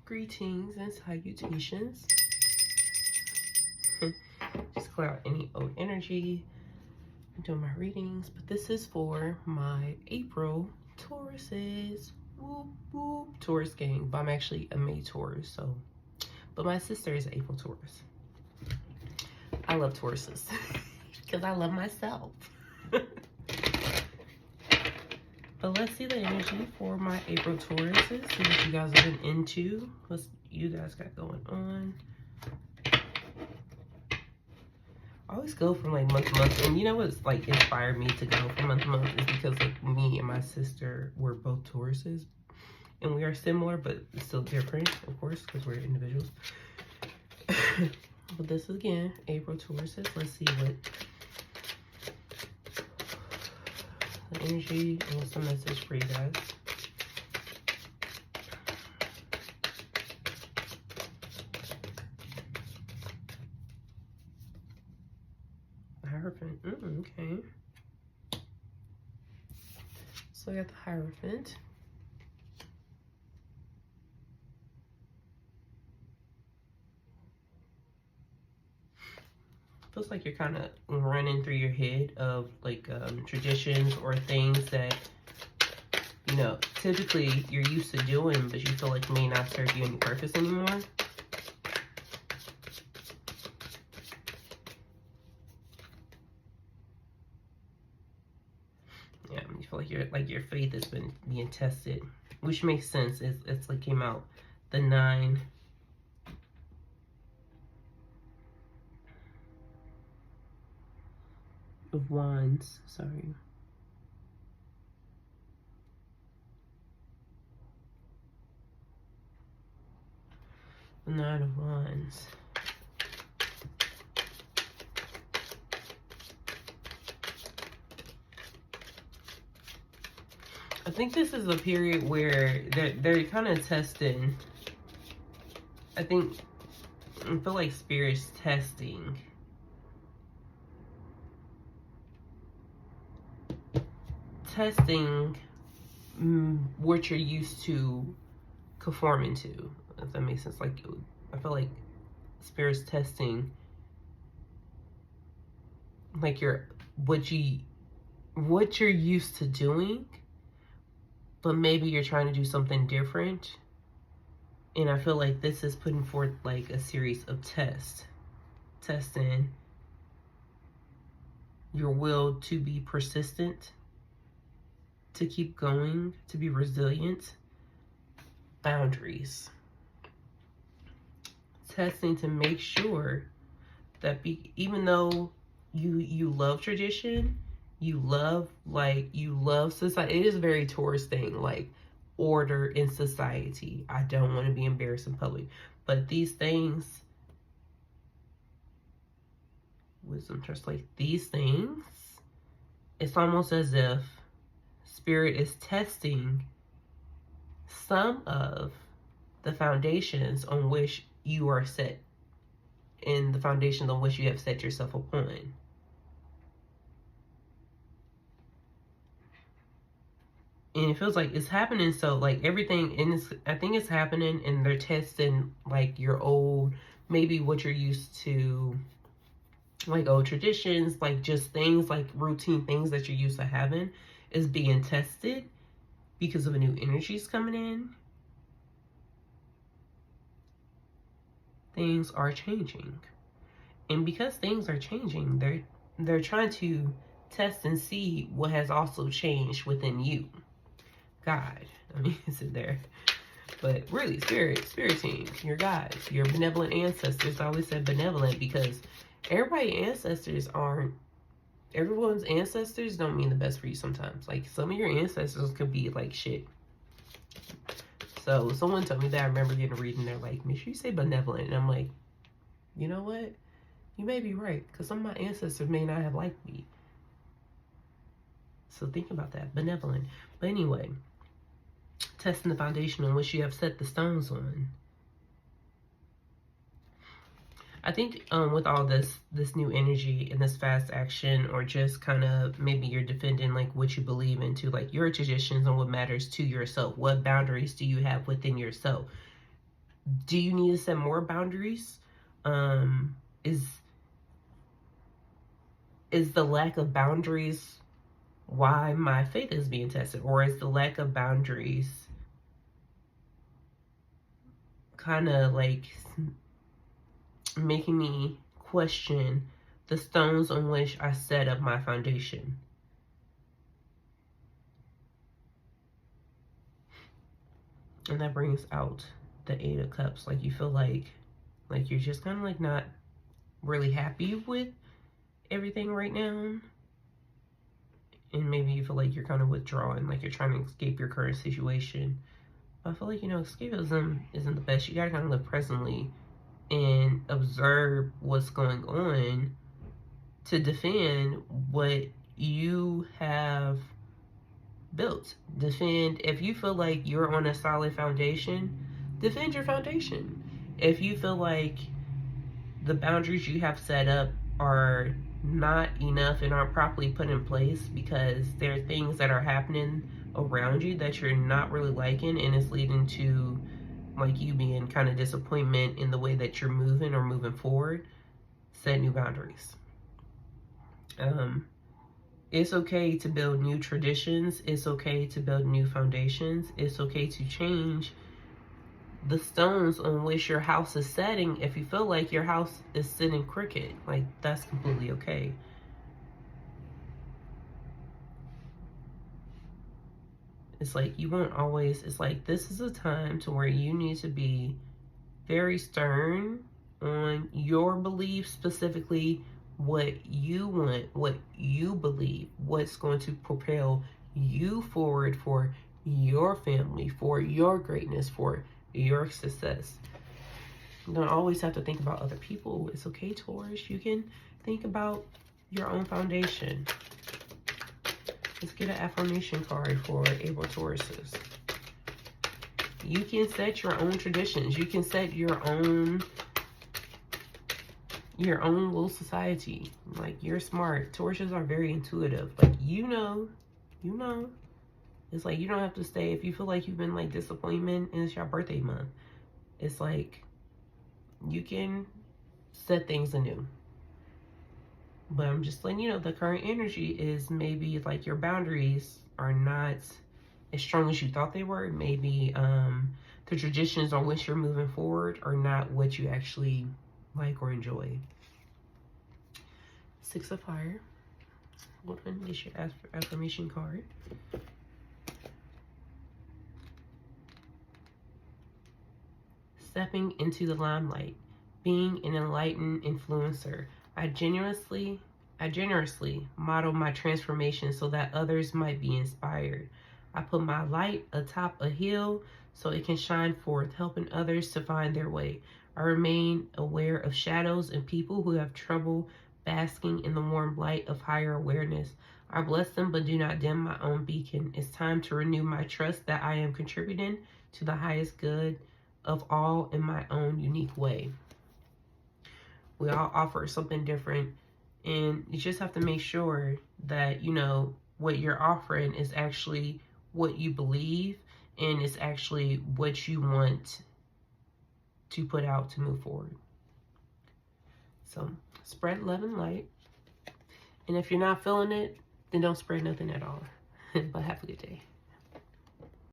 Greetings and salutations. Just clear out any old energy. I'm doing my readings, but this is for my April Tauruses. Whoop, whoop. Taurus gang, but I'm actually a May Taurus, so. But my sister is April Taurus. I love Tauruses because I love myself. But let's see the energy for my April Tauruses. See what you guys have been into. What you guys got going on. I always go from like month to month. And you know what's like inspired me to go from month to month is because like me and my sister were both Tauruses. And we are similar, but still different, of course, because we're individuals. But this is again, April Tauruses. Let's see what the energy and what's the message for you guys. Hierophant. Okay. So I got the Hierophant. Feels like you're kind of running through your head of like traditions or things that, you know, typically you're used to doing, but you feel like may not serve you any purpose anymore. Yeah, you feel like your faith has been being tested, which makes sense. It's like came out the 9 of Wands, sorry. The 9 of Wands. I think this is a period where they're kind of testing. I feel like Spirit's testing what you're used to conforming to, if that makes sense. Like, I feel like Spirit's testing like what you're used to doing, but maybe you're trying to do something different. And I feel like this is putting forth like a series of testing your will to be persistent, to keep going, to be resilient, boundaries. Testing to make sure that even though you love tradition, you love society. It is a very Taurus thing, like order in society. I don't want to be embarrassed in public. But these things, wisdom, trust, like these things, it's almost as if Spirit is testing some of the foundations on which you are set, and the foundations on which you have set yourself upon. And it feels like it's happening, so like everything, and I think it's happening, and they're testing like your old, maybe what you're used to, like old traditions, like just things, like routine things that you're used to having is being tested because of a new energies coming in. Things are changing. And because things are changing, they're trying to test and see what has also changed within you. God, I mean, is it there? But really, spirit team, your guides, your benevolent ancestors. I always said benevolent because everyone's ancestors don't mean the best for you sometimes. Like some of your ancestors could be like shit. So someone told me that. I remember getting a reading. They're like, make sure you say benevolent. And I'm like, you know what? You may be right, because some of my ancestors may not have liked me. So think about that. Benevolent. But anyway, testing the foundation on which you have set the stones on. I think with all this new energy and this fast action, or just kind of maybe you're defending like what you believe into, like your traditions and what matters to yourself. What boundaries do you have within yourself? Do you need to set more boundaries? Is the lack of boundaries why my faith is being tested? Or is the lack of boundaries kind of like making me question the stones on which I set up my foundation? And that brings out the Eight of Cups. Like, you feel like you're just kind of like not really happy with everything right now. And maybe you feel like you're kind of withdrawing, like you're trying to escape your current situation. But I feel like, escapism isn't the best. You gotta kind of live presently and observe what's going on to defend what you have built. Defend, if you feel like you're on a solid foundation, defend your foundation. If you feel like the boundaries you have set up are not enough and aren't properly put in place because there are things that are happening around you that you're not really liking, and it's leading to like you being kind of disappointment in the way that you're moving or moving forward, set new boundaries. It's okay to build new traditions. It's okay to build new foundations. It's okay to change the stones on which your house is setting. If you feel like your house is sitting crooked, like, that's completely okay. It's like you won't always, it's like this is a time to where you need to be very stern on your beliefs, specifically what you want, what you believe, what's going to propel you forward for your family, for your greatness, for your success. You don't always have to think about other people. It's okay, Taurus. You can think about your own foundation. Let's get an affirmation card for April Tauruses. You can set your own traditions. You can set your own little society. Like, you're smart. Tauruses are very intuitive. Like, you know. It's like you don't have to stay. If you feel like you've been like disappointment and it's your birthday month, it's like you can set things anew. But I'm just letting you know the current energy is maybe like your boundaries are not as strong as you thought they were. Maybe the traditions on which you're moving forward are not what you actually like or enjoy. Six of Fire. What one is your affirmation card? Stepping into the limelight. Being an enlightened influencer. I generously model my transformation so that others might be inspired. I put my light atop a hill so it can shine forth, helping others to find their way. I remain aware of shadows and people who have trouble basking in the warm light of higher awareness. I bless them but do not dim my own beacon. It's time to renew my trust that I am contributing to the highest good of all in my own unique way. We all offer something different, and you just have to make sure that what you're offering is actually what you believe and it's actually what you want to put out to move forward. So spread love and light, and if you're not feeling it, then don't spread nothing at all. But have a good day.